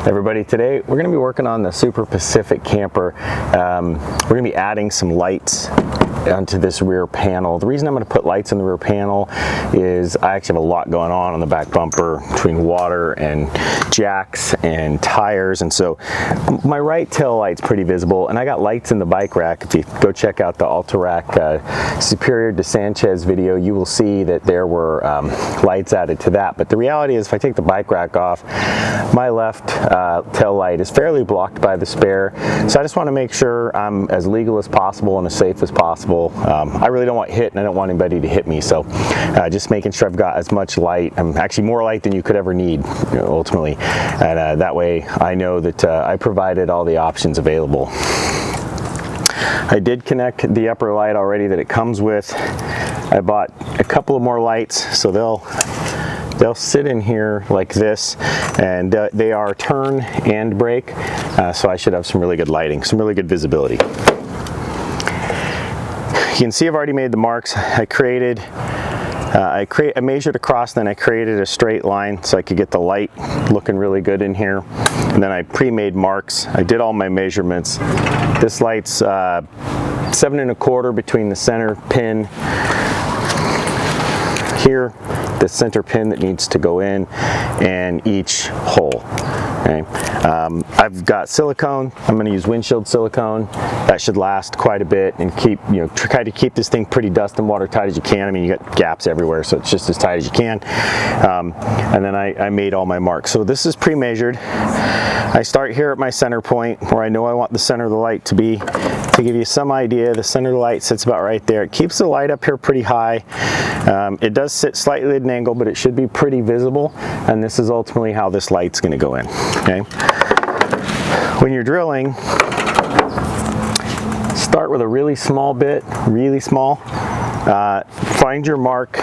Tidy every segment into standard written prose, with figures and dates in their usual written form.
Everybody, today we're going to be working on the Super Pacific camper. We're going to be adding some lights onto this rear panel. The reason I'm going to put lights on the rear panel is I actually have a lot going on the back bumper between water and jacks and tires, and so my right tail light's pretty visible, and I got lights in the bike rack. If you go check out the Alterac Superior de Sanchez video, you will see that there were lights added to that. But the reality is, if I take the bike rack off, my left tail light is fairly blocked by the spare, so I just want to make sure I'm as legal as possible and as safe as possible. I really don't want hit, and I don't want anybody to hit me, so just making sure I've got as much light, actually more light than you could ever need, ultimately, and that way I know that I provided all the options available. I did connect the upper light already that it comes with. I bought a couple of more lights, so they'll sit in here like this, and they are turn and brake, so I should have some really good lighting, some really good visibility. You can see I've already made the marks. I measured across, then I created a straight line so I could get the light looking really good in here, and then I pre-made marks. I did all my measurements. This light's 7 1/4 between the center pin here, the center pin that needs to go in, and each hole. Okay. I've got silicone. I'm going to use windshield silicone. That should last quite a bit and keep, try to keep this thing pretty dust and watertight as you can. I mean, you got gaps everywhere, so it's just as tight as you can. And then I made all my marks. So this is pre-measured. I start here at my center point where I know I want the center of the light to be. To give you some idea, the center of the light sits about right there. It keeps the light up here pretty high. It does sit slightly at an angle, but it should be pretty visible, and this is ultimately how this light's going to go in. Okay. When you're drilling, start with a really small bit, really small. Find your mark,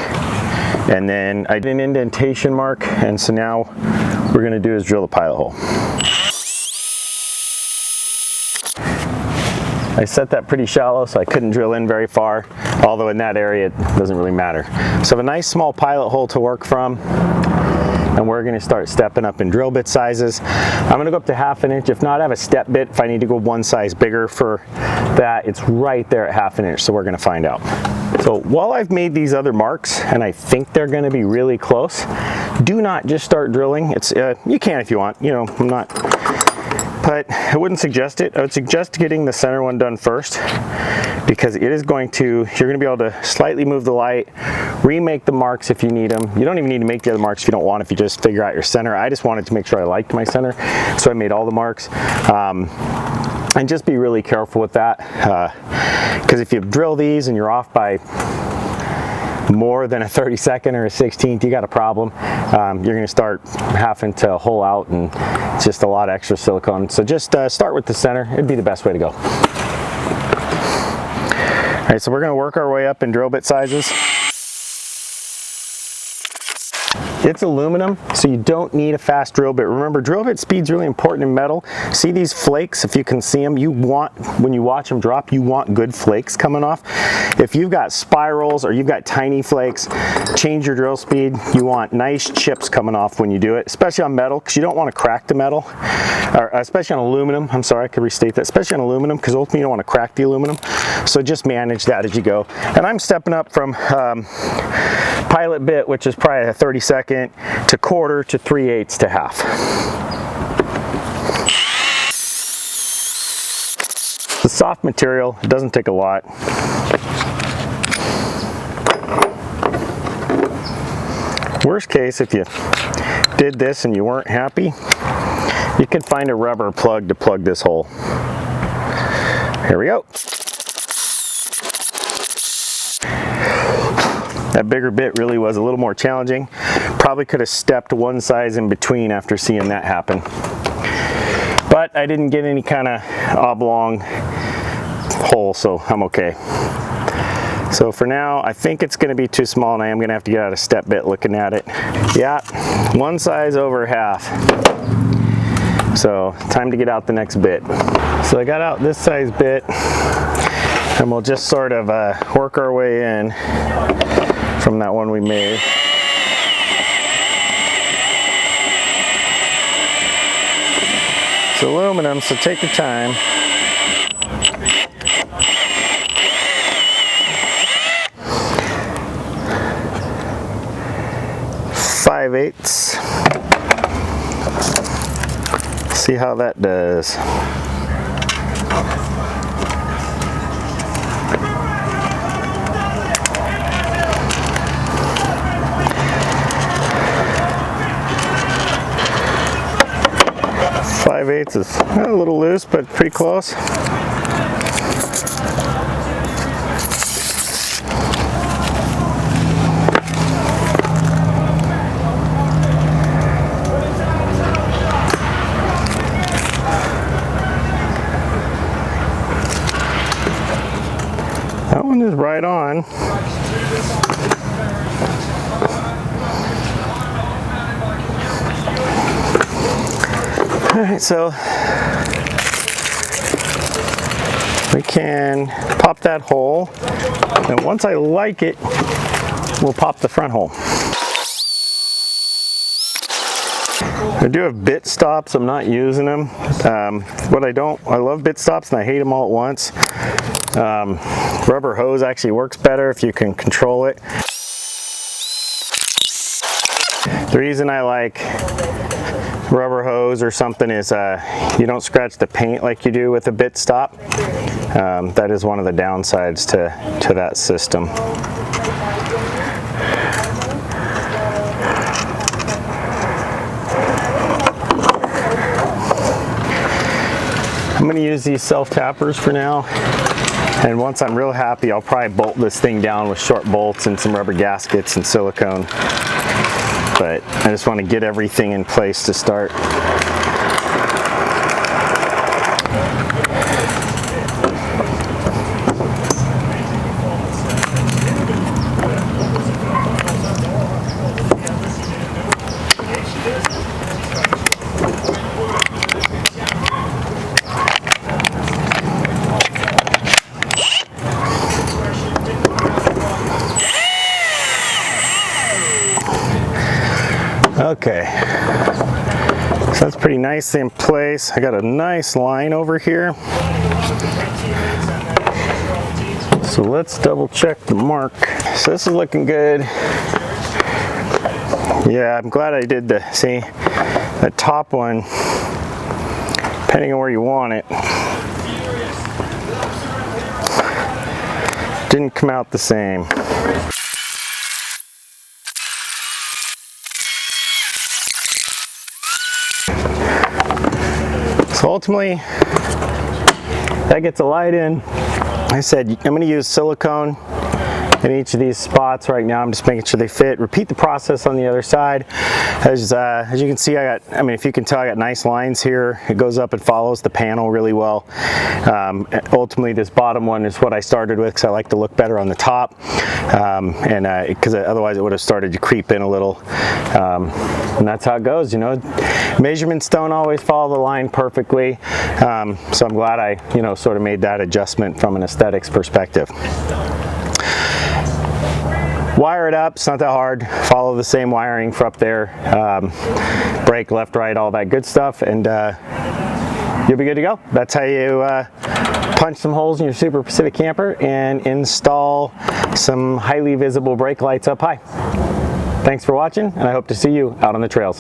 and then I did an indentation mark, and so now what we're going to do is drill the pilot hole. I set that pretty shallow, so I couldn't drill in very far, although in that area it doesn't really matter. So I have a nice small pilot hole to work from, and we're going to start stepping up in drill bit sizes. I'm going to go up to 1/2 inch. If not, I have a step bit if I need to go one size bigger for that. It's right there at 1/2 inch, so we're going to find out. So while I've made these other marks, and I think they're going to be really close, do not just start drilling. It's you can if you want, I'm not, but I wouldn't suggest it. I would suggest getting the center one done first, because it is going to, you're going to be able to slightly move the light, remake the marks if you need them. You don't even need to make the other marks if you don't want, if you just figure out your center. I just wanted to make sure I liked my center, so I made all the marks. And just be really careful with that, because if you drill these and you're off by more than a 32nd or a 16th, you got a problem. You're going to start having to hole out, and it's just a lot of extra silicone. So just start with the center. It'd be the best way to go. All right, so we're going to work our way up in drill bit sizes. It's aluminum, so you don't need a fast drill bit. Remember, drill bit speed's really important in metal. See these flakes? If you can see them, you want, when you watch them drop, you want good flakes coming off. If you've got spirals or you've got tiny flakes, change your drill speed. You want nice chips coming off when you do it, especially on metal, because you don't want to crack the metal, or especially on aluminum. I'm sorry, I could restate that. Especially on aluminum, because ultimately you don't want to crack the aluminum. So just manage that as you go. And I'm stepping up from pilot bit, which is probably a 32nd, to 1/4 to 3/8 to 1/2. The soft material, it doesn't take a lot. Worst case, if you did this and you weren't happy, you can find a rubber plug to plug this hole. Here we go. That bigger bit really was a little more challenging. Probably could have stepped one size in between after seeing that happen. But I didn't get any kind of oblong hole, so I'm okay. So for now, I think it's going to be too small, and I am going to have to get out a step bit looking at it. Yeah, one size over 1/2. So time to get out the next bit. So I got out this size bit, and we'll just sort of work our way in from that one we made. It's aluminum, so take your time. Five-eighths. See how that does. Five-eighths is a little loose, but pretty close. That one is right on. All right, so we can pop that hole, and once I like it, we'll pop the front hole. I do have bit stops. I'm not using them. I love bit stops and I hate them all at once. Rubber hose actually works better if you can control it. The reason I like rubber hose or something is you don't scratch the paint like you do with a bit stop. That is one of the downsides to that system. I'm going to use these self-tappers for now, and once I'm real happy, I'll probably bolt this thing down with short bolts and some rubber gaskets and silicone. But I just want to get everything in place to start. Okay, so that's pretty nicely in place. I got a nice line over here. So let's double check the mark. So this is looking good. Yeah, I'm glad I did that top one, depending on where you want it, didn't come out the same. So ultimately, that gets a light in. Like I said, I'm going to use silicone in each of these spots right now. I'm just making sure they fit. Repeat the process on the other side. As you can see, if you can tell, I got nice lines here. It goes up and follows the panel really well. Ultimately, this bottom one is what I started with because I like to look better on the top, because otherwise it would have started to creep in a little. And that's how it goes, you know. Measurements don't always follow the line perfectly, so I'm glad I, sort of made that adjustment from an aesthetics perspective. Wire it up, it's not that hard. Follow the same wiring for up there. Brake left, right, all that good stuff, and you'll be good to go. That's how you punch some holes in your Super Pacific camper and install some highly visible brake lights up high. Thanks for watching, and I hope to see you out on the trails.